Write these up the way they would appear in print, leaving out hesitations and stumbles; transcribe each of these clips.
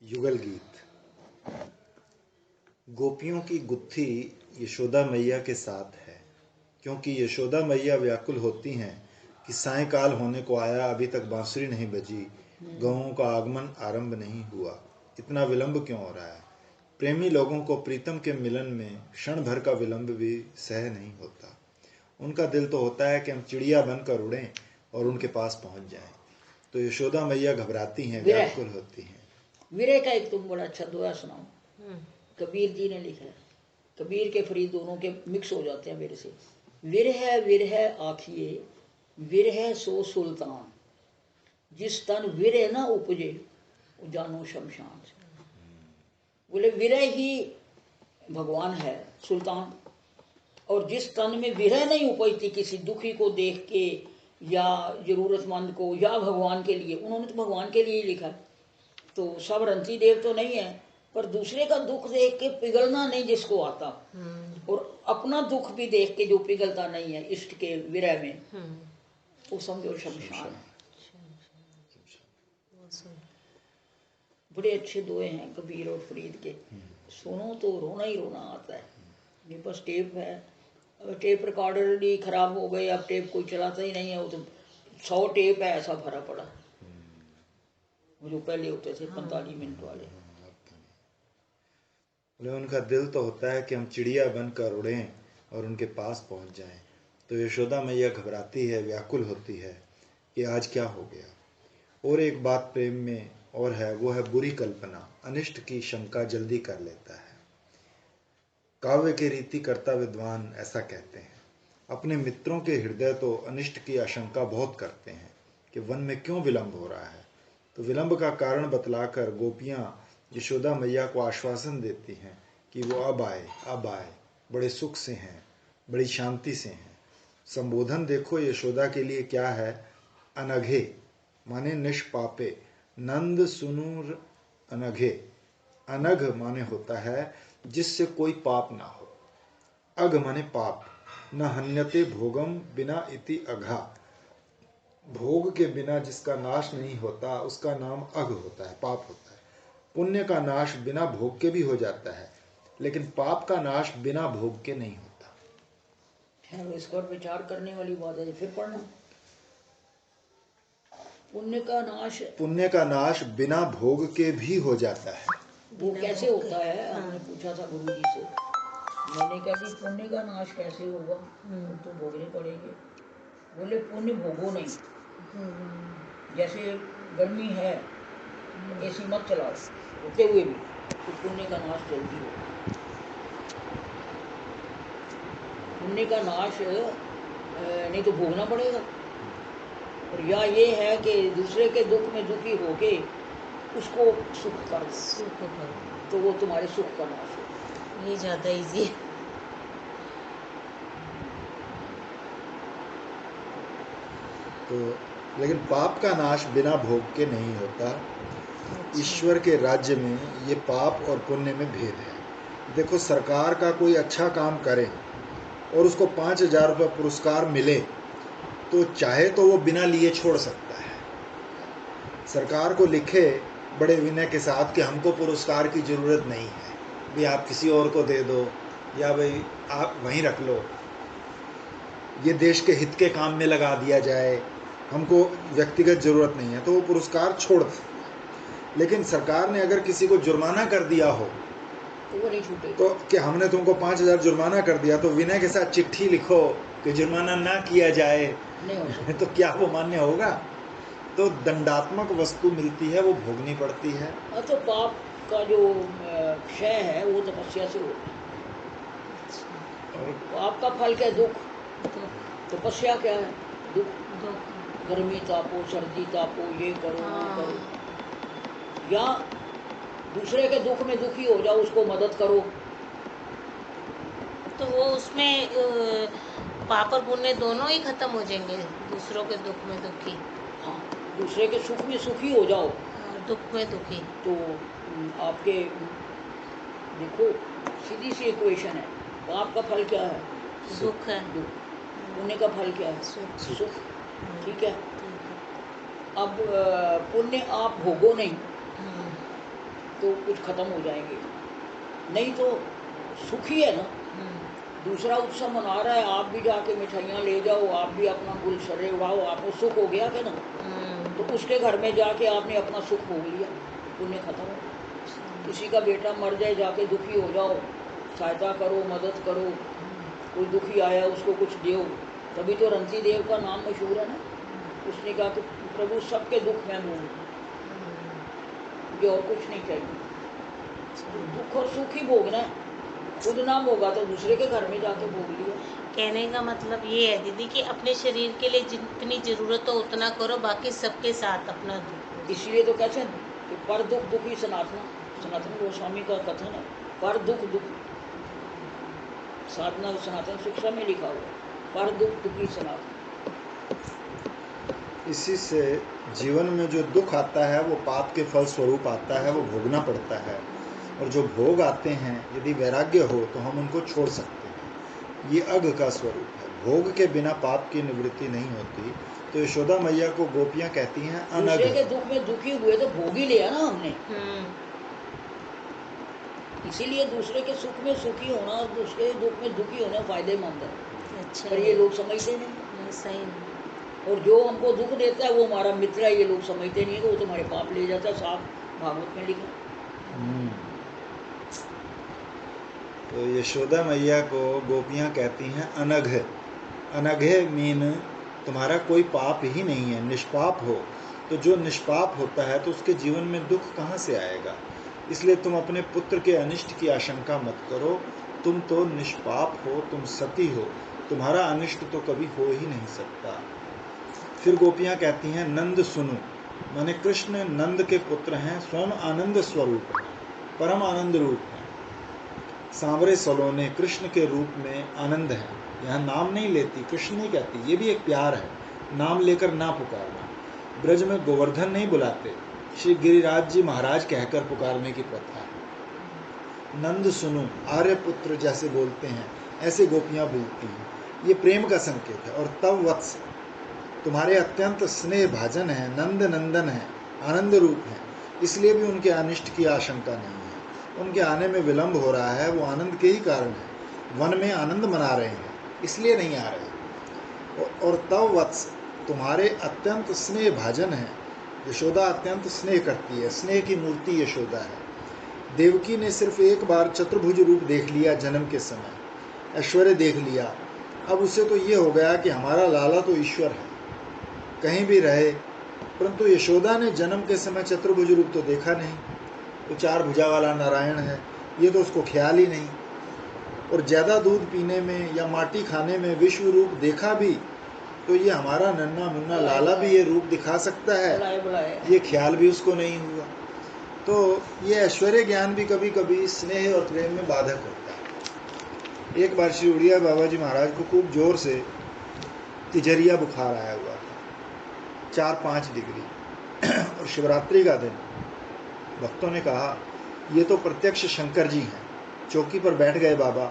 युगल गीत। गोपियों की गुत्थी यशोदा मैया के साथ है, क्योंकि यशोदा मैया व्याकुल होती हैं कि सायंकाल होने को आया, अभी तक बांसुरी नहीं बजी, गौओं का आगमन आरंभ नहीं हुआ, इतना विलंब क्यों हो रहा है। प्रेमी लोगों को प्रीतम के मिलन में क्षण भर का विलंब भी सह नहीं होता। उनका दिल तो होता है कि हम चिड़िया बनकर उड़ें और उनके पास पहुंच जाएं। तो यशोदा मैया घबराती हैं, व्याकुल होती हैं। विरह का एक तुम बड़ा अच्छा दोहा सुनाओ। कबीर जी ने लिखा है, कबीर के फरीद दोनों के मिक्स हो जाते हैं मेरे से। विरह विरह आखिए विरह सो सुल्तान, जिस तन विरह ना उपजे जानो शमशान। बोले विरह ही भगवान है सुल्तान, और जिस तन में विरह नहीं उपजती किसी दुखी को देख के या जरूरतमंद को या भगवान के लिए, उन्होंने तो भगवान के लिए ही लिखा है। तो सब रंती देव तो नहीं है, पर दूसरे का दुख देख के पिघलना नहीं जिसको आता, और अपना दुख भी देख के जो पिघलता नहीं है इष्ट के विरह में, वो समझो शमशान है। बड़े अच्छे दोहे हैं कबीर और फरीद के, सुनो तो रोना ही रोना आता है। मेरे पास टेप है, अब टेप रिकॉर्डर भी खराब हो गए, अब टेप कोई चलाता ही नहीं है। वो तो 100 टेप है ऐसा भरा पड़ा, जो पहले होते थे 45 मिनट वाले। उनका दिल तो होता है कि हम चिड़िया बनकर उड़ें और उनके पास पहुंच जाएं। तो यशोदा मैया घबराती है, व्याकुल होती है कि आज क्या हो गया। और एक बात प्रेम में और है, वो है बुरी कल्पना। अनिष्ट की शंका जल्दी कर लेता है। काव्य की रीति करता विद्वान ऐसा कहते हैं, अपने मित्रों के हृदय तो अनिष्ट की आशंका बहुत करते हैं कि वन में क्यों विलंब हो रहा है। तो विलंब का कारण बतलाकर गोपियां यशोदा मैया को आश्वासन देती हैं कि वो अब आए, बड़े सुख से हैं, बड़ी शांति से हैं। संबोधन देखो यशोदा के लिए क्या है, अनघे माने निष्पापे, नंद सुनूर अनघे। अनघ माने होता है जिससे कोई पाप ना हो, अघ माने पाप, न हन्यते भोगम बिना इति अघा। भोग के बिना जिसका नाश नहीं होता उसका नाम अघ होता है, पाप होता है। पुण्य का नाश बिना भोग के भी हो जाता है, लेकिन पाप का नाश बिना भोग के नहीं होता है। इस पर विचार करने वाली बात है, फिर पढ़ना। पुण्य का नाश बिना भोग के भी हो जाता है। वो कैसे होता है? हमने पूछा था गुरु जी से, मैंने कहा कि पुण्य का नाश कैसे होगा, तो भोगने पड़ेंगे। बोले पुण्य भोगो नहीं, जैसे गर्मी है एसी मत चलाओ होते हुए भी, तो पुण्य का नाश जल्दी हो। पुण्य का नाश नहीं तो भोगना पड़ेगा। और या ये है कि दूसरे के दुख में दुखी होके उसको सुख कर तो वो तुम्हारे सुख का नाश हो। ये ज्यादा इजी है। तो लेकिन पाप का नाश बिना भोग के नहीं होता। ईश्वर के राज्य में ये पाप और पुण्य में भेद है। देखो, सरकार का कोई अच्छा काम करे और उसको 5,000 रुपये पुरस्कार मिले तो चाहे तो वो बिना लिए छोड़ सकता है। सरकार को लिखे बड़े विनय के साथ कि हमको पुरस्कार की ज़रूरत नहीं है, भाई आप किसी और को दे दो, या भाई आप वहीं रख लो, ये देश के हित के काम में लगा दिया जाए, हमको व्यक्तिगत ज़रूरत नहीं है, तो वो पुरस्कार छोड़ दे। लेकिन सरकार ने अगर किसी को जुर्माना कर दिया हो तो वो नहीं छूटे, तो कि हमने तुमको 5,000 जुर्माना कर दिया, तो विनय के साथ चिट्ठी लिखो कि जुर्माना ना किया जाए, नहीं तो क्या वो मान्य होगा? तो दंडात्मक वस्तु मिलती है, वो भोगनी पड़ती है। तो पाप का जो क्षय है वो तपस्या से होता है। पाप का फल क्या? दुख। तपस्या क्या है? दुख। गर्मी तापो, सर्दी तापो, ये करो वो करो, या दूसरे के दुख में दुखी हो जाओ, उसको मदद करो। तो वो उसमें पाप और पुण्य दोनों ही खत्म हो जाएंगे। दूसरों के दुख में दुखी, हाँ, दूसरे के सुख में सुखी हो जाओ, दुख में दुखी। तो आपके देखो सीधी सी इक्वेशन है। पाप का फल क्या है? दुख है। पुण्य का फल क्या है? सुख। ठीक है। अब पुण्य आप भोगो नहीं, तो कुछ खत्म हो जाएंगे, नहीं तो सुखी है ना। दूसरा उत्सव मना रहा है, आप भी जाके मिठाइयाँ ले जाओ, आप भी अपना गुलशरे उड़ाओ, आपको सुख हो गया क्या ना। तो उसके घर में जाके आपने अपना सुख भोग लिया, पुण्य खत्म हो। किसी का बेटा मर जाए, जाके दुखी हो जाओ, सहायता करो, मदद करो, कोई दुखी आया उसको कुछ दो। तभी तो रंती देव का नाम मशहूर है ना। उसने कहा कि प्रभु सबके दुख में मूल, मुझे और कुछ नहीं चाहिए। तो दुख और सुख ही भोगना है, खुद ना भोगा तो दूसरे के घर में जाके भोग लिया। कहने का मतलब ये है दीदी कि अपने शरीर के लिए जितनी जरूरत हो उतना करो, बाकी सबके साथ अपना दुख। इसलिए तो कहते हैं कि पर दुख दुखी सनातन गोस्वामी का कथन है, पर दुख दुख। साधना सनातन शिक्षा में लिखा हुआ, पर दुख दुखी सनातन। इसी से जीवन में जो दुख आता है वो पाप के फल स्वरूप आता है, वो भोगना पड़ता है। और जो भोग आते हैं यदि वैराग्य हो तो हम उनको छोड़ सकते हैं। ये अघ का स्वरूप है, भोग के बिना पाप की निवृत्ति नहीं होती। तो यशोदा मैया को गोपियां कहती हैं अनघ। दूसरे के दुख में दुखी हुए तो भोग ही लिया ना हमने। इसीलिए दूसरे के सुख में सुखी होना और दूसरे के दुख में दुखी होना फायदेमंद है। अच्छा, पर ये लोग समझते नहीं। सही नहीं। और जो हमको दुख देता है वो हमारा मित्र है, ये लोग समझते नहीं है कि वो तुम्हारे पाप ले जाता है, साफ भागवत में लिखा। तो यशोदा मैया को गोपियां कहती हैं अनघ। अनघे मीन तुम्हारा कोई पाप ही नहीं है, निष्पाप हो। तो जो निष्पाप होता है तो उसके जीवन में दुख कहाँ से आएगा। इसलिए तुम अपने पुत्र के अनिष्ट की आशंका मत करो। तुम तो निष्पाप हो, तुम सती हो, तुम्हारा अनिष्ट तो कभी हो ही नहीं सकता। फिर गोपियां कहती हैं नंद सुनो, माने कृष्ण नंद के पुत्र हैं, स्वयं आनंद स्वरूप, परम आनंद रूप है। सांवरे सलोने कृष्ण के रूप में आनंद है। यहाँ नाम नहीं लेती, कृष्ण नहीं कहती, ये भी एक प्यार है, नाम लेकर ना पुकारना। ब्रज में गोवर्धन नहीं बुलाते, श्री गिरिराज जी महाराज कहकर पुकारने की प्रथा है। नंद सुनो, आर्य पुत्र जैसे बोलते हैं ऐसे गोपियां बोलती हैं, ये प्रेम का संकेत है। और तव वत्स, तुम्हारे अत्यंत स्नेह भाजन है, नंद नंदन है, आनंद रूप है, इसलिए भी उनके अनिष्ट की आशंका नहीं है। उनके आने में विलंब हो रहा है, वो आनंद के ही कारण है। वन में आनंद मना रहे हैं, इसलिए नहीं आ रहे। और तव वत्स, तुम्हारे अत्यंत स्नेह भाजन है। यशोदा अत्यंत स्नेह करती है, स्नेह की मूर्ति यशोदा है। देवकी ने सिर्फ एक बार चतुर्भुज रूप देख लिया जन्म के समय, ऐश्वर्य देख लिया। अब उसे तो ये हो गया कि हमारा लाला तो ईश्वर है, कहीं भी रहे। परंतु यशोदा ने जन्म के समय चतुर्भुज रूप तो देखा नहीं, वो चार भुजा वाला नारायण है, ये तो उसको ख्याल ही नहीं। और ज़्यादा दूध पीने में या माटी खाने में विश्व रूप देखा भी, तो ये हमारा नन्ना मुन्ना लाला भी ये रूप दिखा सकता है, ये ख्याल भी उसको नहीं हुआ। तो ये ऐश्वर्य ज्ञान भी कभी कभी स्नेह और प्रेम में बाधक होता है। एक बार श्री उड़िया बाबा जी महाराज को खूब जोर से तिजरिया बुखार आया हुआ था, 4-5 डिग्री, और शिवरात्रि का दिन। भक्तों ने कहा ये तो प्रत्यक्ष शंकर जी हैं। चौकी पर बैठ गए बाबा।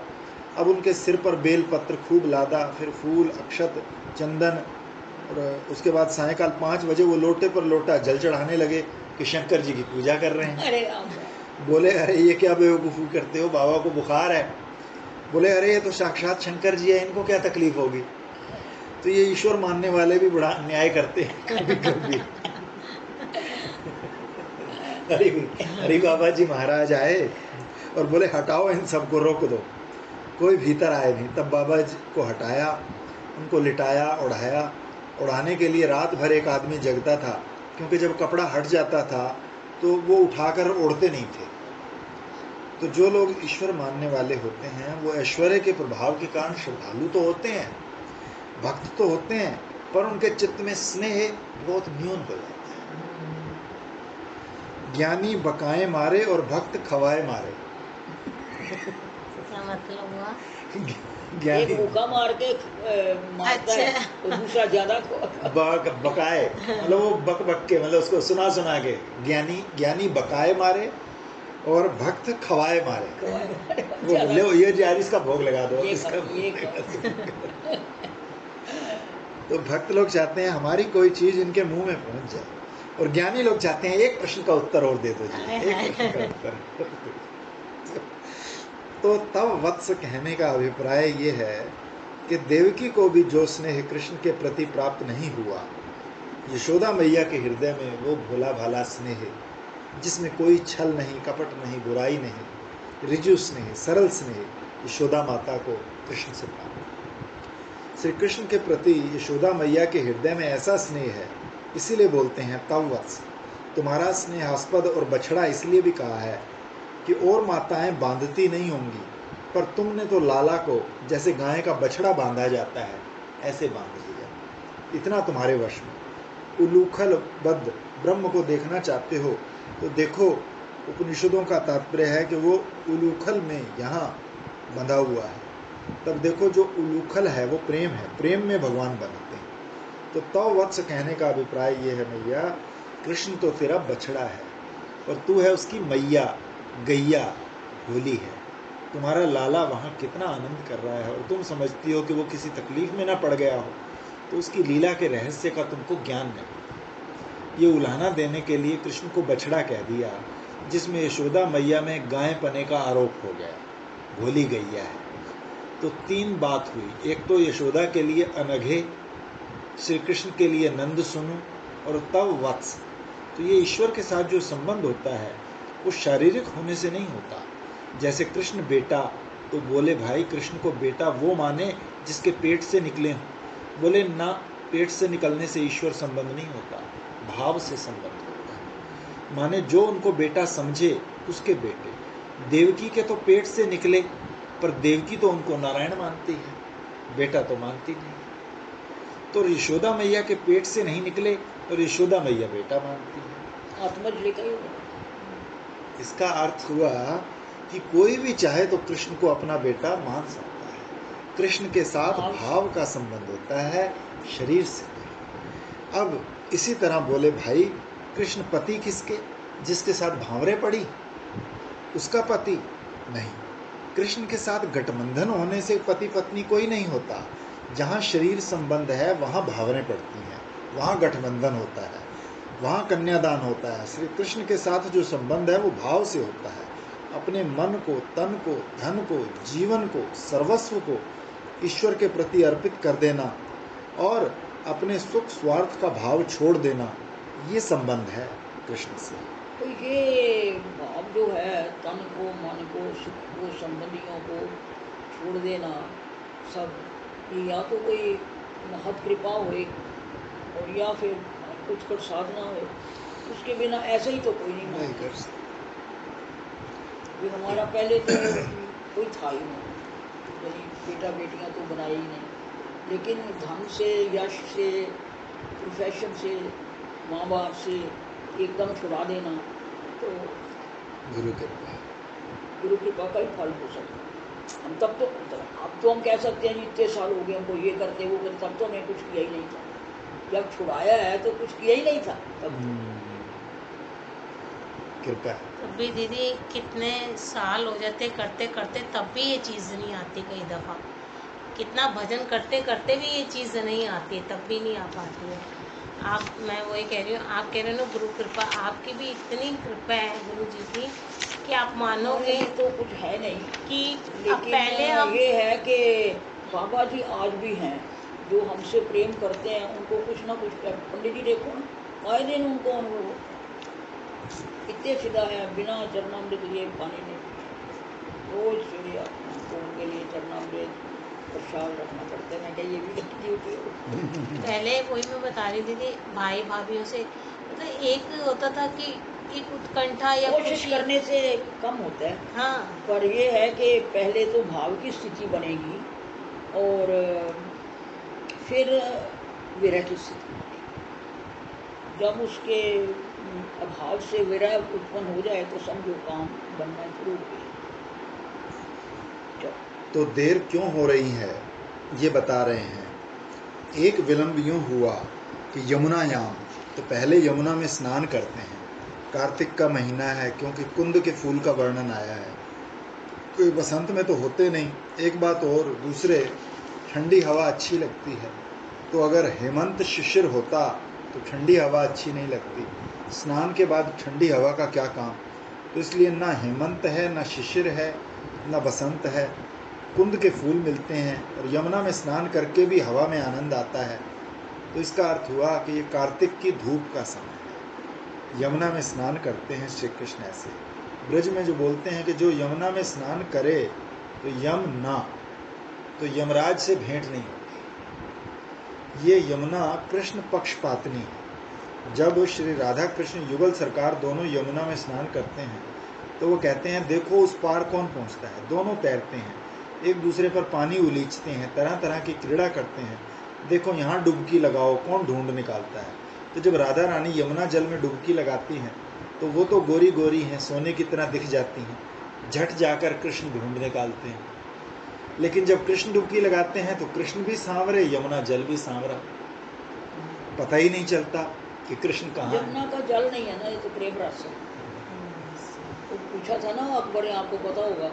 अब उनके सिर पर बेल पत्र खूब लादा, फिर फूल, अक्षत, चंदन, और उसके बाद सायंकाल 5 बजे वो लोटे पर लोटा जल चढ़ाने लगे कि शंकर जी की पूजा कर रहे हैं। अरे बोले अरे ये क्या बेवकूफ़ी करते हो, बाबा को बुखार है। बोले अरे ये तो साक्षात शंकर जी है, इनको क्या तकलीफ होगी। तो ये ईश्वर मानने वाले भी बड़ा अन्याय करते हैं कभी कभी। हरि बाबा जी महाराज आए और बोले हटाओ इन सबको, रोक दो, कोई भीतर आए नहीं। तब बाबा जी को हटाया, उनको लिटाया, ओढ़ाया। ओढ़ाने के लिए रात भर एक आदमी जगता था, क्योंकि जब कपड़ा हट जाता था तो वो उठाकर ओढ़ते नहीं थे। तो जो लोग ईश्वर मानने वाले होते हैं वो ऐश्वर्य के प्रभाव के कारण श्रद्धालु तो होते हैं, भक्त तो होते हैं, पर उनके चित्त में स्नेह बहुत न्यून हो जाता है। ज्ञानी बकाए मारे और भक्त खवाए मारे। क्या मतलब हुआ? एक भूखा मार के मारता है, तो दूसरा ज्यादा बकाए मतलब वो बक बक के, मतलब उसको सुना सुना के। ज्ञानी बकाए मारे और भक्त खवाए मारे। वो ले ये यार इसका भोग लगा दो, इसका तो भक्त लोग चाहते हैं हमारी कोई चीज इनके मुंह में पहुंच जाए, और ज्ञानी लोग चाहते हैं एक प्रश्न का उत्तर और दे दो जी, एक प्रश्न का उत्तर। तो तब वत्स कहने का अभिप्राय ये है कि देवकी को भी जो स्नेह कृष्ण के प्रति प्राप्त नहीं हुआ, यशोदा मैया के हृदय में वो भोला भाला स्नेह जिसमें कोई छल नहीं, कपट नहीं, बुराई नहीं, ऋजु स्नेह, सरल स्नेह, यशोदा माता को कृष्ण से प्राप्त। श्री कृष्ण के प्रति यशोदा मैया के हृदय में ऐसा स्नेह है, इसीलिए बोलते हैं तव वत्स। तुम्हारा स्नेहास्पद और बछड़ा इसलिए भी कहा है कि और माताएं बांधती नहीं होंगी, पर तुमने तो लाला को जैसे गाय का बछड़ा बांधा जाता है ऐसे बांध दिया। इतना तुम्हारे वश में। उलूखल बद्ध ब्रह्म को देखना चाहते हो तो देखो, उपनिषदों का तात्पर्य है कि वो उलूखल में यहाँ बंधा हुआ है। तब देखो जो उलूखल है वो प्रेम है, प्रेम में भगवान बनते हैं। तो तव वत्स कहने का अभिप्राय ये है, मैया कृष्ण तो तेरा बछड़ा है और तू है उसकी मैया, गैया, होली है। तुम्हारा लाला वहाँ कितना आनंद कर रहा है और तुम समझती हो कि वो किसी तकलीफ में ना पड़ गया हो, तो उसकी लीला के रहस्य का तुमको ज्ञान नहीं। ये उलाहना देने के लिए कृष्ण को बछड़ा कह दिया, जिसमें यशोदा मैया में गाय पने का आरोप हो गया, भोली गैया है। तो तीन बात हुई, एक तो यशोदा के लिए अनघे, श्री कृष्ण के लिए नंद सुनु, और तव वत्स। तो ये ईश्वर के साथ जो संबंध होता है वो शारीरिक होने से नहीं होता। जैसे कृष्ण बेटा, तो बोले भाई कृष्ण को बेटा वो माने जिसके पेट से निकले हों। बोले ना, पेट से निकलने से ईश्वर संबंध नहीं होता, भाव से संबंध होता है। माने जो उनको बेटा समझे उसके बेटे। देवकी के तो पेट से निकले, पर देवकी तो उनको नारायण मानती है, बेटा तो मानती नहीं। तो यशोदा मैया के पेट से नहीं निकले और यशोदा मैया बेटा मानती है। आत्मज लेकर इसका अर्थ हुआ कि कोई भी चाहे तो कृष्ण को अपना बेटा मान सकता है। कृष्ण के साथ भाव का संबंध होता है, शरीर से नहीं। अब इसी तरह बोले भाई कृष्ण पति किसके, जिसके साथ भावरे पड़ी उसका पति नहीं। कृष्ण के साथ गठबंधन होने से पति पत्नी कोई नहीं होता। जहाँ शरीर संबंध है वहाँ भावरें पड़ती हैं, वहाँ गठबंधन होता है, वहाँ कन्यादान होता है। श्री कृष्ण के साथ जो संबंध है वो भाव से होता है। अपने मन को, तन को, धन को, जीवन को, सर्वस्व को ईश्वर के प्रति अर्पित कर देना और अपने सुख स्वार्थ का भाव छोड़ देना, ये संबंध है कृष्ण से। तो ये भाव जो है, तन को, मन को, सुख को, संबंधियों को छोड़ देना, सब या तो कोई महत कृपा होए और या फिर कुछ कर साधना हो, उसके बिना ऐसे ही तो कोई नहीं कर सकता। हमारा पहले तो कोई था ही नहीं, बेटा बेटियां तो बनाई ही नहीं, लेकिन धन से, यश से, प्रोफेशन से, माँ बाप से एकदम छुड़ा देना तो गुरु कृपा, गुरु कृपा का ही फल हो सकता है। हम तब तो, अब तो हम कह सकते हैं इतने साल हो गए हमको ये करते वो करते, तब तो मैं कुछ किया ही नहीं था। जब छुड़ाया है तो कुछ किया ही नहीं था तब। कृपा। तब भी दीदी कितने साल हो जाते करते करते, तब भी ये चीज़ नहीं आती। कई दफ़ा कितना भजन करते करते भी ये चीज़ नहीं आती, तब भी नहीं आ पाती है। आप, मैं वही कह रही हूँ, आप कह रहे हो ना गुरु कृपा, आपकी भी इतनी कृपा है गुरु जी की कि आप मानोगे तो कुछ है नहीं कि अब पहले हम ये है कि बाबा जी आज भी हैं, जो हमसे प्रेम करते हैं उनको कुछ ना कुछ कर। पंडित जी देखो ना, आए दिन उनको अनुभव इतने फिदा है, बिना चरणामृत लिए पानी नहीं पीते, रोज सूर्य उनको उनके लिए चरणामृत प्रसाद रखना पड़ता है। मैं क्या ये भी ड्यूटी हो। पहले वही मैं बता रही थी, भाई भाभीयों से मतलब एक होता था कि एक उत्कंठा या कोशिश करने से कम होता है। हाँ, पर ये है कि पहले तो भाव की स्थिति बनेगी और फिर विरह की स्थिति। जब उसके अभाव से विरह उत्पन्न हो जाए तो समझो काम बनना शुरू हो गया। तो देर क्यों हो रही है ये बता रहे हैं। एक विलंब यूं हुआ कि यमुनायाम, तो पहले यमुना में स्नान करते हैं। कार्तिक का महीना है, क्योंकि कुंद के फूल का वर्णन आया है। कोई बसंत में तो होते नहीं। एक बात और, दूसरे ठंडी हवा अच्छी लगती है, तो अगर हेमंत शिशिर होता तो ठंडी हवा अच्छी नहीं लगती। स्नान के बाद ठंडी हवा का क्या काम। तो इसलिए ना हेमंत है, ना शिशिर है, ना बसंत है। कुंद के फूल मिलते हैं और यमुना में स्नान करके भी हवा में आनंद आता है। तो इसका अर्थ हुआ कि ये कार्तिक की धूप का समय है। यमुना में स्नान करते हैं श्री कृष्ण ऐसे। ब्रज में जो बोलते हैं कि जो यमुना में स्नान करे तो यम ना, तो यमराज से भेंट नहीं होती। ये यमुना कृष्ण पक्षपातनी है। जब श्री राधा कृष्ण युगल सरकार दोनों यमुना में स्नान करते हैं तो वो कहते हैं देखो उस पार कौन पहुंचता है। दोनों तैरते हैं, एक दूसरे पर पानी उलीचते हैं, तरह तरह की क्रीड़ा करते हैं। देखो यहाँ डुबकी लगाओ, कौन ढूंढ निकालता है। तो जब राधा रानी यमुना जल में डुबकी लगाती हैं तो वो तो गोरी गोरी हैं, सोने की तरह दिख जाती हैं। झट जाकर कृष्ण ढूंढ निकालते हैं। लेकिन जब कृष्ण डुबकी लगाते हैं तो कृष्ण भी सांवरे, यमुना जल भी सांवरा। पता ही नहीं चलता कि कृष्ण कहाँ है। यमुना का जल नहीं है ना, ये तो प्रेम रस है। तो पूछा था ना अकबर ने, आपको पता होगा,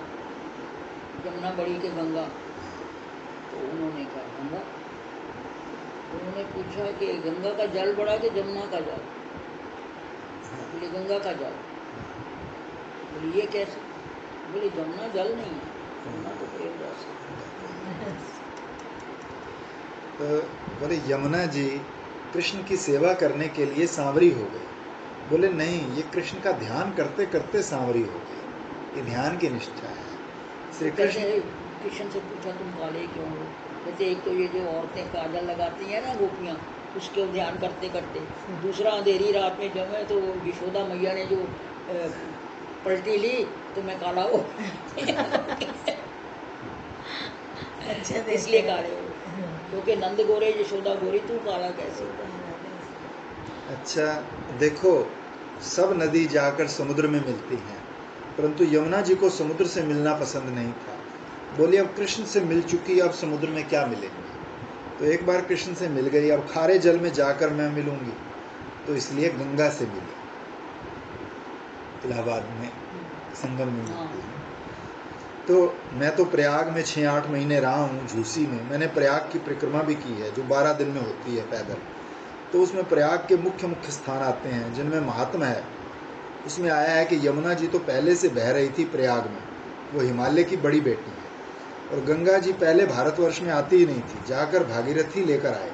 यमुना बड़ी के गंगा, तो उन्होंने कहा गंगा। उन्होंने पूछा कि गंगा का जल बड़ा कि जमुना का जल। बोले गंगा का जल। बोले ये कैसे। बोले जमुना जल नहीं है, जमुना तो प्रेम रस है। तो बोले यमुना जी कृष्ण की सेवा करने के लिए सांवरी हो गई। बोले नहीं, ये कृष्ण का ध्यान करते करते सांवरी हो गई। ये ध्यान की निष्ठा है। श्री कृष्ण कृष्ण से पूछा तुम काले क्यों हो। कहते एक तो ये जो औरतें काजल लगाती हैं ना गोपियाँ, उसके ध्यान करते करते। दूसरा अंधेरी रात में जब है तो यशोदा मैया ने जो पलटी ली तो मैं काला हो। अच्छा इसलिए काले हो, क्योंकि नंद गोरे यशोदा गोरी, तू काला कैसे। अच्छा देखो, सब नदी जाकर समुद्र में मिलती हैं, परंतु यमुना जी को समुद्र से मिलना पसंद नहीं था। बोली अब कृष्ण से मिल चुकी, अब समुद्र में क्या मिलेंगे। तो एक बार कृष्ण से मिल गई, अब खारे जल में जाकर मैं मिलूंगी, तो इसलिए गंगा से मिली। इलाहाबाद में संगम में मिलती है। तो मैं तो प्रयाग में 6-8 महीने रहा हूँ, झूसी में। मैंने प्रयाग की परिक्रमा भी की है जो 12 दिन में होती है पैदल। तो उसमें प्रयाग के मुख्य मुख्य स्थान आते हैं जिनमें महात्मा है। उसमें आया है कि यमुना जी तो पहले से बह रही थी प्रयाग में, वो हिमालय की बड़ी बेटी है। और गंगा जी पहले भारतवर्ष में आती ही नहीं थी, जाकर भागीरथी लेकर आए।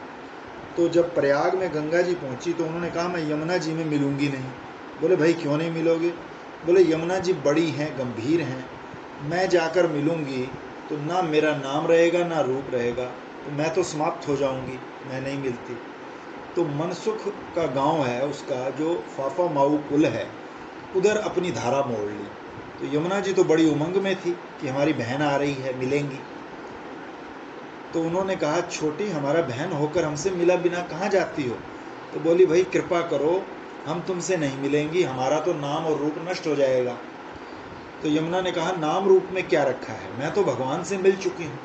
तो जब प्रयाग में गंगा जी पहुंची तो उन्होंने कहा मैं यमुना जी में मिलूंगी नहीं। बोले भाई क्यों नहीं मिलोगे। बोले यमुना जी बड़ी हैं, गंभीर हैं, मैं जाकर मिलूंगी तो ना मेरा नाम रहेगा ना रूप रहेगा, तो मैं तो समाप्त हो जाऊंगी, मैं नहीं मिलती। तो मनसुख का गांव है उसका, जो फाफा माऊ पुल है, उधर अपनी धारा मोड़ ली। तो यमुना जी तो बड़ी उमंग में थी कि हमारी बहन आ रही है, मिलेंगी। तो उन्होंने कहा छोटी, हमारा बहन होकर हमसे मिला बिना कहाँ जाती हो। तो बोली भाई कृपा करो, हम तुमसे नहीं मिलेंगी, हमारा तो नाम और रूप नष्ट हो जाएगा। तो यमुना ने कहा नाम रूप में क्या रखा है, मैं तो भगवान से मिल चुकी हूँ,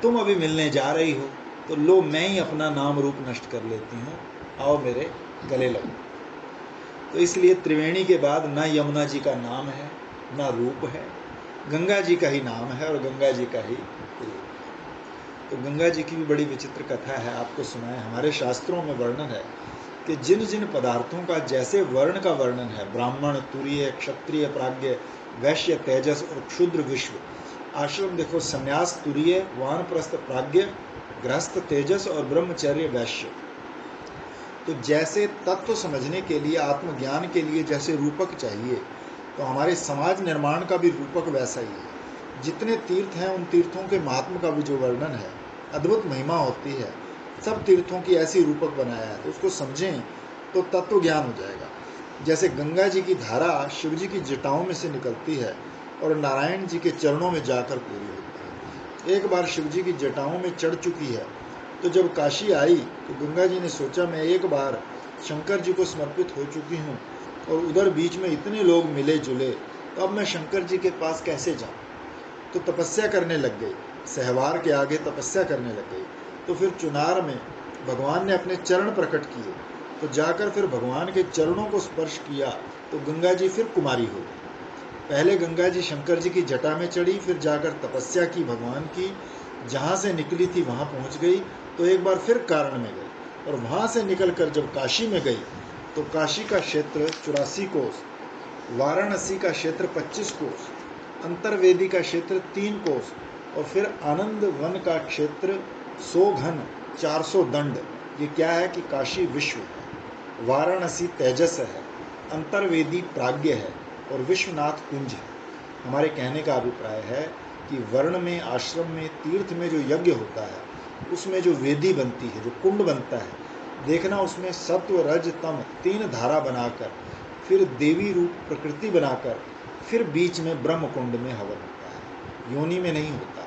तुम अभी मिलने जा रही हो, तो लो मैं ही अपना नाम रूप नष्ट कर लेती हूँ, आओ मेरे गले लगो। तो इसलिए त्रिवेणी के बाद ना यमुना जी का नाम है ना रूप है, गंगा जी का ही नाम है और गंगा जी का ही रूप। तो गंगा जी की भी बड़ी विचित्र कथा है, आपको सुनाए। हमारे शास्त्रों में वर्णन है कि जिन जिन पदार्थों का जैसे वर्ण का वर्णन है, ब्राह्मण, तुरीय, क्षत्रिय, प्राज्ञ, वैश्य, तेजस और क्षुद्र विश्व। आश्रम देखो, संन्यास तुरीय, वानप्रस्थ प्राज्ञ, गृहस्थ तेजस और ब्रह्मचर्य वैश्य। तो जैसे तत्व समझने के लिए, आत्मज्ञान के लिए जैसे रूपक चाहिए, तो हमारे समाज निर्माण का भी रूपक वैसा ही है। जितने तीर्थ हैं उन तीर्थों के महात्मा का भी जो वर्णन है, अद्भुत महिमा होती है। सब तीर्थों की ऐसी रूपक बनाया है, तो उसको समझें तो तत्व ज्ञान हो जाएगा। जैसे गंगा जी की धारा शिव जी की जटाओं में से निकलती है और नारायण जी के चरणों में जाकर पूरी होती है। एक बार शिव जी की जटाओं में चढ़ चुकी है, तो जब काशी आई तो गंगा जी ने सोचा मैं एक बार शंकर जी को समर्पित हो चुकी हूँ और उधर बीच में इतने लोग मिले जुले, तो अब मैं शंकर जी के पास कैसे जाऊँ। तो तपस्या करने लग गई, सहवार के आगे तपस्या करने लग गई। तो फिर चुनार में भगवान ने अपने चरण प्रकट किए, तो जाकर फिर भगवान के चरणों को स्पर्श किया, तो गंगा जी फिर कुमारी हो गई। पहले गंगा जी शंकर जी की जटा में चढ़ी, फिर जाकर तपस्या की भगवान की, जहाँ से निकली थी वहाँ पहुँच गई, तो एक बार फिर कारण में गई। और वहाँ से निकलकर जब काशी में गई तो काशी का क्षेत्र 84 कोस, वाराणसी का क्षेत्र 25 कोस, अंतर्वेदी का क्षेत्र 3 कोस और फिर आनंद वन का क्षेत्र 100 घन 400 दंड। ये क्या है कि काशी विश्व है, वाराणसी तेजस है, अंतर्वेदी प्राज्ञ है और विश्वनाथ कुंज है। हमारे कहने का अभिप्राय है कि वर्ण में, आश्रम में, तीर्थ में जो यज्ञ होता है उसमें जो वेदी बनती है, जो कुंड बनता है, देखना उसमें सत्व रज तम 3 धारा बनाकर, फिर देवी रूप प्रकृति बनाकर, फिर बीच में ब्रह्म कुंड में हवन होता है, योनि में नहीं होता।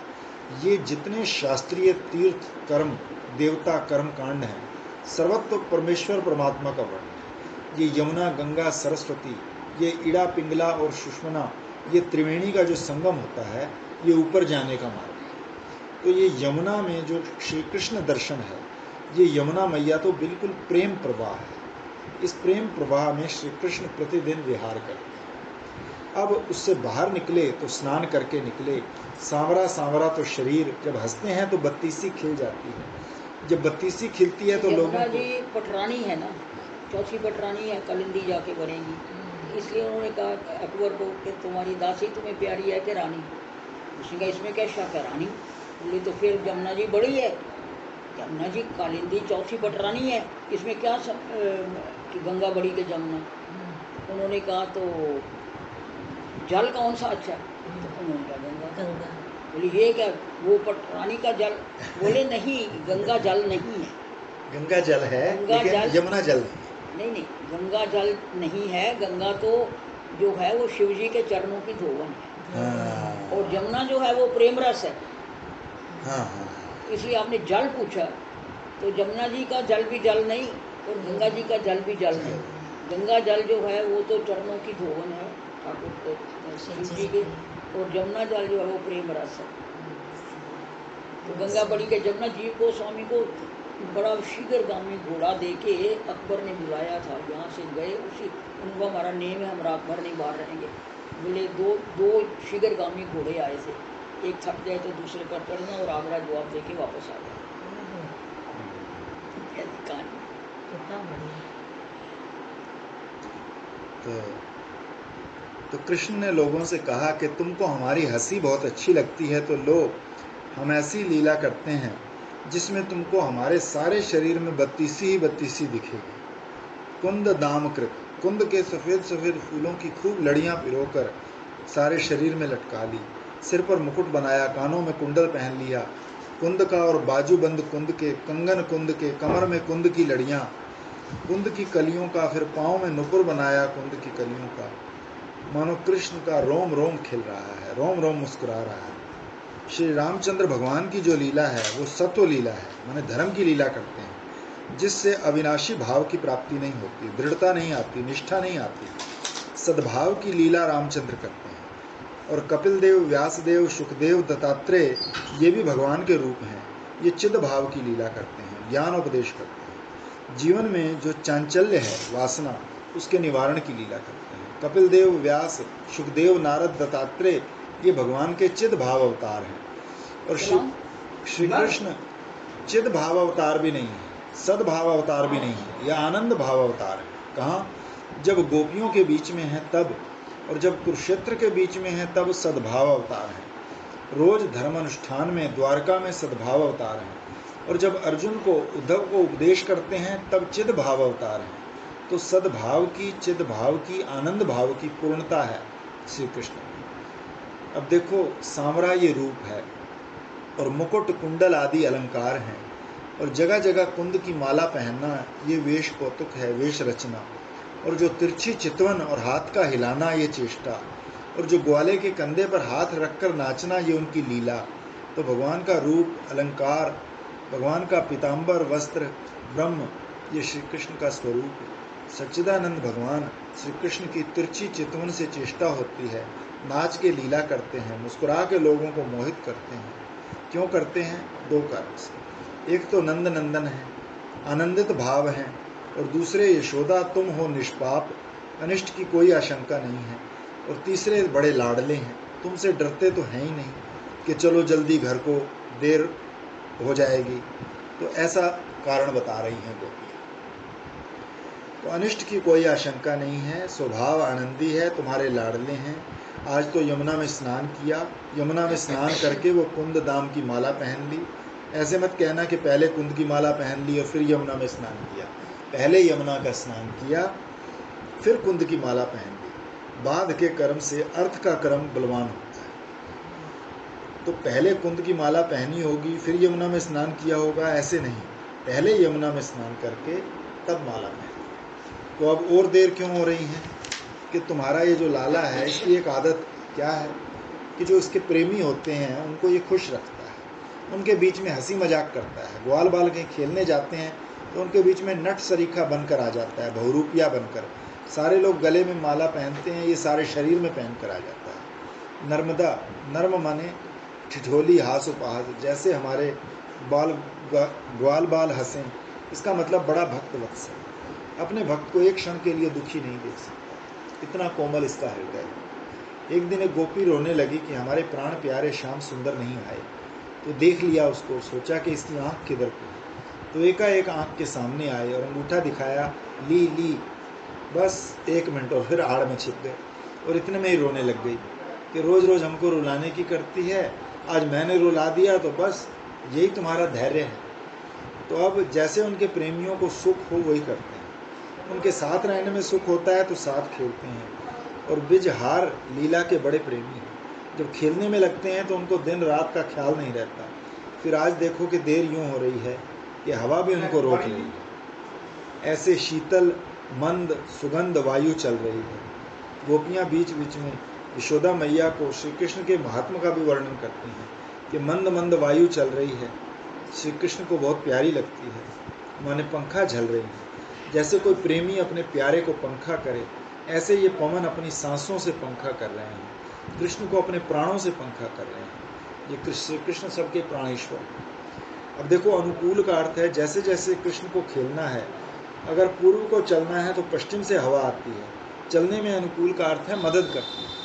ये जितने शास्त्रीय तीर्थ कर्म, देवता कर्म कांड हैं, सर्वत्र परमेश्वर परमात्मा का वर्णन है। ये यमुना, गंगा, सरस्वती, ये इड़ा, पिंगला और सुषमना, ये त्रिवेणी का जो संगम होता है, ये ऊपर जाने का मार्ग है। तो ये यमुना में जो श्री कृष्ण दर्शन है, ये यमुना मैया तो बिल्कुल प्रेम प्रवाह है। इस प्रेम प्रवाह में श्री कृष्ण प्रतिदिन विहार करते हैं। अब उससे बाहर निकले तो स्नान करके निकले, सांवरा सांवरा तो शरीर, जब हंसते हैं तो बत्तीसी खिल जाती है। जब बत्तीसी खिलती है तो लोगों को, जी पटरानी है ना, चौथी पटरानी है, कलिंदी जाके बनेगी, इसलिए उन्होंने कहा अकबर को कि तुम्हारी दासी तुम्हें प्यारी है कि रानी? उसने कहा इसमें क्या शक है, रानी। बोले तो फिर जमुना जी बड़ी है, जमुना जी कालिंदी चौथी पटरानी है, इसमें क्या कि गंगा बड़ी के जमुना। उन्होंने कहा तो जल कौन सा अच्छा है? तो उन्होंने कहा गंगा। बोले ये क्या, वो पटरानी का जल? बोले नहीं, गंगा जल नहीं है। गंगा जल है, लेकिन यमुना जल नहीं, गंगा जल नहीं है। गंगा तो जो है वो शिव जी के चरणों की धोवन है। और जमुना जो है वो प्रेम रस है। इसलिए आपने जल पूछा, तो जमुना जी का जल भी जल नहीं और गंगा जी का जल भी जल नहीं। गंगा जल जो है वो तो चरणों की धोवन है ठाकुर शिव जी के, और जमुना जल जो है वो प्रेम रस है। तो गंगा बड़ी के जमुना जी को, स्वामी को बड़ा शीघ्रगामी घोड़ा देके अकबर ने बुलाया था। यहाँ से गए, उसी उनका हमारा नेम है, हम रात भर नहीं बाहर रहेंगे। बोले दो शीघ्रगामी घोड़े आए थे, एक थक गए तो दूसरे पर चढ़ना और आगरा जवाब देके वापस आ गए। तो कृष्ण ने लोगों से कहा कि तुमको हमारी हंसी बहुत अच्छी लगती है, तो लो हम ऐसी लीला करते हैं जिसमें तुमको हमारे सारे शरीर में बत्तीसी ही बत्तीसी दिखेगी। कुंद दामकृत, कुंद के सफ़ेद सफ़ेद फूलों की खूब लड़ियाँ पिरोकर सारे शरीर में लटका ली, सिर पर मुकुट बनाया, कानों में कुंडल पहन लिया, कुंद का और बाजूबंद कुंद के, कंगन कुंद के, कमर में कुंद की लड़ियाँ, कुंद की कलियों का, फिर पाँव में नुपुर बनाया कुंद की कलियों का। मानो कृष्ण का रोम रोम खिल रहा है, रोम रोम मुस्कुरा रहा है। श्री रामचंद्र भगवान की जो लीला है वो सत्व लीला है, माने धर्म की लीला करते हैं, जिससे अविनाशी भाव की प्राप्ति नहीं होती, दृढ़ता नहीं आती, निष्ठा नहीं आती। सद्भाव की लीला रामचंद्र करते हैं। और कपिल देव, व्यासदेव, सुखदेव, दत्तात्रेय ये भी भगवान के रूप हैं। ये चिद भाव की लीला करते हैं, ज्ञान उपदेश करते हैं। जीवन में जो चांचल्य है, वासना, उसके निवारण की लीला करते हैं। कपिल देव, व्यास, सुखदेव, नारद, दत्तात्रेय ये भगवान के चिद भाव अवतार हैं। और श्री कृष्ण चिद भाव अवतार भी नहीं है, सद्भाव अवतार भी नहीं है, यह आनंद भाव अवतार है। कहाँ? जब गोपियों के बीच में है तब, और जब कुरुक्षेत्र के बीच में है तब सद्भाव अवतार है। रोज धर्म अनुष्ठान में, द्वारका में सद्भाव अवतार है। और जब अर्जुन को, उद्धव को उपदेश करते हैं तब चिद भाव अवतार है। तो सद्भाव की, चिद भाव की, आनंद भाव की पूर्णता है श्री कृष्ण। अब देखो, सांवरा ये रूप है और मुकुट, कुंडल आदि अलंकार हैं, और जगह जगह कुंद की माला पहनना ये वेश कौतुक है, वेश रचना। और जो तिरछी चितवन और हाथ का हिलाना ये चेष्टा, और जो ग्वाले के कंधे पर हाथ रखकर नाचना ये उनकी लीला। तो भगवान का रूप, अलंकार, भगवान का पीताम्बर वस्त्र, ब्रह्म, ये श्री कृष्ण का स्वरूप है। सच्चिदानंद भगवान श्री कृष्ण की तिरछी चितवन से चेष्टा होती है, नाच के लीला करते हैं, मुस्कुरा के लोगों को मोहित करते हैं। क्यों करते हैं? 2 कारण से। एक तो नंद नंदन है, आनंदित भाव हैं, और दूसरे यशोदा तुम हो निष्पाप, अनिष्ट की कोई आशंका नहीं है। और तीसरे बड़े लाडले हैं, तुमसे डरते तो हैं ही नहीं कि चलो जल्दी घर को, देर हो जाएगी। तो ऐसा कारण बता रही हैं गोपियाँ। तो अनिष्ट की कोई आशंका नहीं है, स्वभाव आनंदी है, तुम्हारे लाडले हैं। आज तो यमुना में स्नान किया, यमुना में स्नान करके वो कुंद दाम की माला पहन ली। ऐसे मत कहना कि पहले कुंद की माला पहन ली और फिर यमुना में स्नान किया। पहले यमुना का स्नान किया, फिर कुंद की माला पहन ली। बांध के कर्म से अर्थ का कर्म बलवान होता है। तो पहले कुंद की माला पहनी होगी, फिर यमुना में स्नान किया होगा, ऐसे नहीं। पहले यमुना में स्नान करके तब माला पहनी। तो अब और देर क्यों हो रही है कि तुम्हारा ये जो लाला है, इसकी एक आदत क्या है कि जो इसके प्रेमी होते हैं उनको ये खुश रखता है, उनके बीच में हंसी मजाक करता है। ग्वाल बाल कहीं खेलने जाते हैं तो उनके बीच में नट सरीखा बनकर आ जाता है, बहुरूपिया बनकर। सारे लोग गले में माला पहनते हैं, ये सारे शरीर में पहन कर आ जाता है। नर्मदा, नर्म माने ठिठोली, हास उपहास, जैसे हमारे ग्वाल बाल हंसें, इसका मतलब बड़ा भक्त वत्सल, अपने भक्त को एक क्षण के लिए दुखी नहीं देख सकता, इतना कोमल इसका हृदय। एक दिन एक गोपी रोने लगी कि हमारे प्राण प्यारे श्याम सुंदर नहीं आए। तो देख लिया उसको, सोचा कि इसकी आंख किधर को। तो एकाएक आंख के सामने आए और अंगूठा दिखाया, ली ली, बस 1 मिनट और फिर आड़ में छिप गए। और इतने में ही रोने लग गई कि रोज रोज हमको रुलाने की करती है, आज मैंने रुला दिया तो बस यही तुम्हारा धैर्य है। तो अब जैसे उनके प्रेमियों को सुख हो वही करते हैं, उनके साथ रहने में सुख होता है तो साथ खेलते हैं। और बिजहार लीला के बड़े प्रेमी हैं, जब खेलने में लगते हैं तो उनको दिन रात का ख्याल नहीं रहता। फिर आज देखो कि देर यूं हो रही है कि हवा भी उनको रोक रही है, ऐसे शीतल मंद सुगंध वायु चल रही है। गोपियाँ बीच बीच में यशोदा मैया को श्री कृष्ण के महात्मा का भी वर्णन करती हैं कि मंद मंद वायु चल रही है, श्री कृष्ण को बहुत प्यारी लगती है, माने पंखा झल रही है। जैसे कोई प्रेमी अपने प्यारे को पंखा करे, ऐसे ये पवन अपनी सांसों से पंखा कर रहे हैं, कृष्ण को अपने प्राणों से पंखा कर रहे हैं। ये कृष्ण सबके प्राणेश्वर। अब देखो, अनुकूल का अर्थ है जैसे जैसे कृष्ण को खेलना है, अगर पूर्व को चलना है तो पश्चिम से हवा आती है। चलने में अनुकूल का अर्थ है मदद करती है,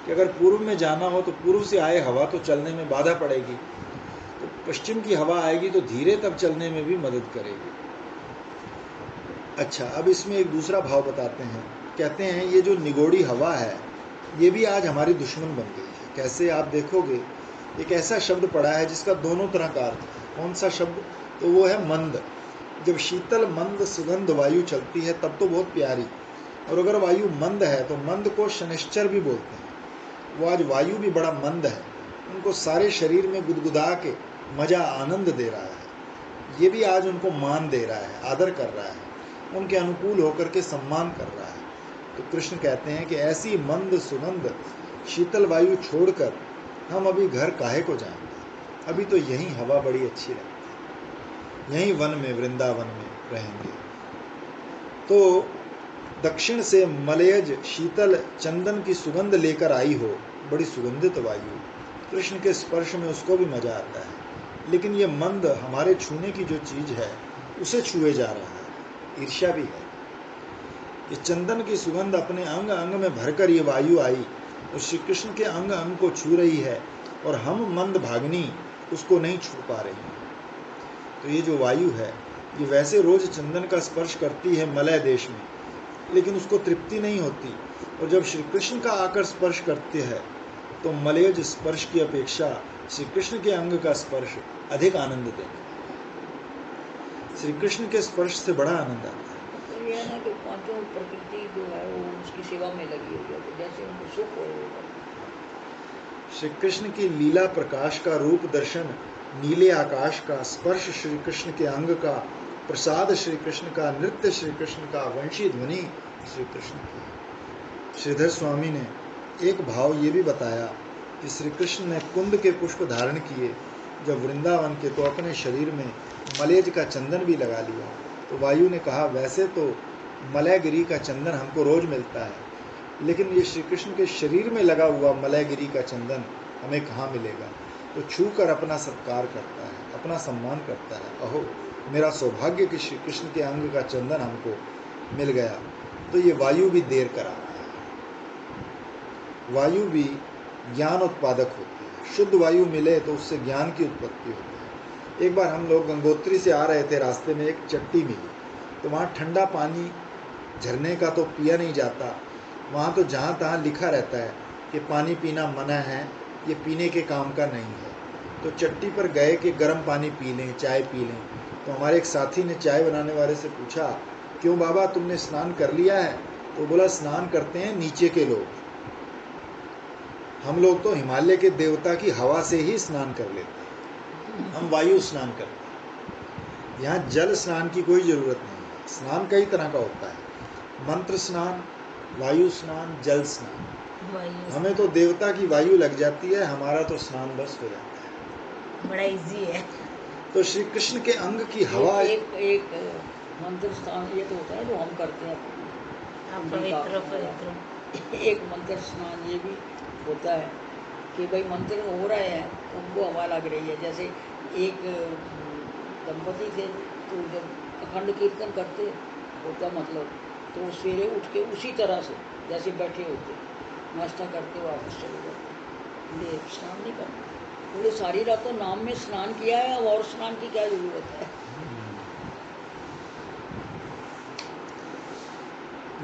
कि अगर पूर्व में जाना हो तो पूर्व से आए हवा तो चलने में बाधा पड़ेगी, तो पश्चिम की हवा आएगी तो धीरे तब चलने में भी मदद करेगी। अच्छा, अब इसमें एक दूसरा भाव बताते हैं। कहते हैं ये जो निगोड़ी हवा है ये भी आज हमारी दुश्मन बन गई है। कैसे, आप देखोगे एक ऐसा शब्द पड़ा है जिसका दोनों तरह का अर्थ है। कौन सा शब्द? तो वो है मंद। जब शीतल मंद सुगंध वायु चलती है तब तो बहुत प्यारी, और अगर वायु मंद है तो मंद को शनिश्चर भी बोलते हैं। वो आज वायु भी बड़ा मंद है, उनको सारे शरीर में गुदगुदा के मजा आनंद दे रहा है। ये भी आज उनको मान दे रहा है, आदर कर रहा है, उनके अनुकूल होकर के सम्मान कर रहा है। तो कृष्ण कहते हैं कि ऐसी मंद सुगंध शीतल वायु छोड़कर हम अभी घर काहे को जाएंगे, अभी तो यही हवा बड़ी अच्छी लगती है, यहीं वन में, वृंदावन में रहेंगे। तो दक्षिण से मलयज शीतल चंदन की सुगंध लेकर आई हो, बड़ी सुगंधित वायु, कृष्ण के स्पर्श में उसको भी मजा आता है। लेकिन ये मंद हमारे छूने की जो चीज है उसे छुए जा रहा है, ईर्ष्या भी है। ये चंदन की सुगंध अपने अंग अंग में भरकर ये वायु आई और श्री कृष्ण के अंग अंग को छू रही है, और हम मंद भागनी उसको नहीं छू पा रही। तो ये जो वायु है ये वैसे रोज चंदन का स्पर्श करती है मलय देश में, लेकिन उसको तृप्ति नहीं होती, और जब श्री कृष्ण का आकर स्पर्श करते हैं तो मलयज स्पर्श की अपेक्षा श्री कृष्ण के अंग का स्पर्श अधिक आनंद देता है। श्री कृष्ण के स्पर्श से बड़ा आनंद आता है। तो ये है ना कि पांचों प्रकृति जो है वो उसकी सेवा में लगी हुई है, तो जैसे उनको सुख हो श्री कृष्ण की लीला प्रकाश का रूप दर्शन, नीले आकाश का स्पर्श श्री कृष्ण के अंग का, प्रसाद श्री कृष्ण का, नृत्य श्री कृष्ण का, वंशी ध्वनि श्री कृष्ण की। श्रीधर स्वामी ने एक भाव ये भी बताया कि श्री कृष्ण ने कुंद के पुष्प धारण किए जब वृंदावन के, तो अपने शरीर में मलेज का चंदन भी लगा लिया। तो वायु ने कहा वैसे तो मलयगिरी का चंदन हमको रोज मिलता है, लेकिन ये श्री कृष्ण के शरीर में लगा हुआ मलयगिरी का चंदन हमें कहाँ मिलेगा। तो छू कर अपना सत्कार करता है, अपना सम्मान करता है। अहो मेरा सौभाग्य कि श्री कृष्ण के अंग का चंदन हमको मिल गया। तो ये वायु भी देर करा रहा है। वायु भी ज्ञान उत्पादक होती है। शुद्ध वायु मिले तो उससे ज्ञान की उत्पत्ति होती है, एक बार हम लोग गंगोत्री से आ रहे थे, रास्ते में एक चट्टी मिली, तो वहाँ ठंडा पानी झरने का तो पिया नहीं जाता, वहाँ तो जहाँ तहाँ लिखा रहता है कि पानी पीना मना है, ये पीने के काम का नहीं है। तो चट्टी पर गए कि गर्म पानी पी लें, चाय पी लें। तो हमारे एक साथी ने चाय बनाने वाले से पूछा, क्यों बाबा तुमने स्नान कर लिया है? तो बोला, स्नान करते हैं नीचे के लोग, हम लोग तो हिमालय के देवता की हवा से ही स्नान कर लेते हैं, हम वायु स्नान करते हैं। यहाँ जल स्नान की कोई जरूरत नहीं है। स्नान कई तरह का होता है, मंत्र स्नान, वायु स्नान, जल स्नान। हमें तो देवता की वायु लग जाती है, हमारा तो स्नान बस हो जाता है, बड़ा इजी है। तो श्री कृष्ण के अंग की हवा। एक मंत्र स्नान ये तो होता है जो हम करते हैं, पवित्र पवित्र। एक मंत्र स्नान ये भी होता है कि भाई मंत्र हो रहा है, उनको हवा लग रही है। जैसे एक दंपति थे, तो जब अखंड कीर्तन करते होता मतलब, तो सवेरे उठ के उसी तरह से जैसे बैठे होते, नाश्ता करते वापस चले जाते, ये स्नान नहीं करना। बोले सारी रात तो नाम में स्नान किया है, अब और स्नान की क्या जरूरत है।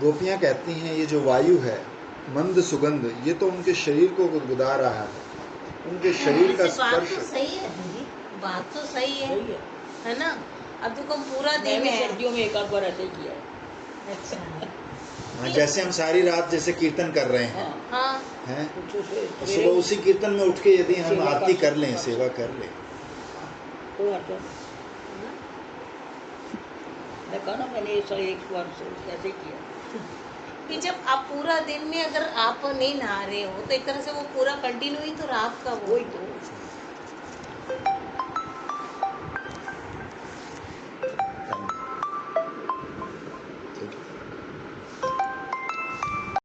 गोपियां कहती हैं ये जो वायु है मंद सुगंध, ये तो उनके शरीर को गुदगुदा रहा है, उनके शरीर का बात स्पर्श। तो सही है दीदी, बात तो सही है, सही है ना। अब देखो पूरा दिन मैंने है। सर्दियों में एक आध बार ऐसे ही किया है। अच्छा। हाँ, जैसे हम सारी रात जैसे कीर्तन कर रहे हैं, हाँ। हैं, कुछ उसे और सुबह उसी कीर्तन में उठ के यदि हम सेवा आरती कर सकते, लें, सेवा कर लें, कोई हर्ज नहीं। मैं कहा ना, मैंने ऐसा एक बार ऐसे ही किया। कि जब आप पूरा दिन में अगर आप नहीं नहा रहे हो तो एक तरह से वो पूरा कंटिन्यू ही तो रात का वो वही तो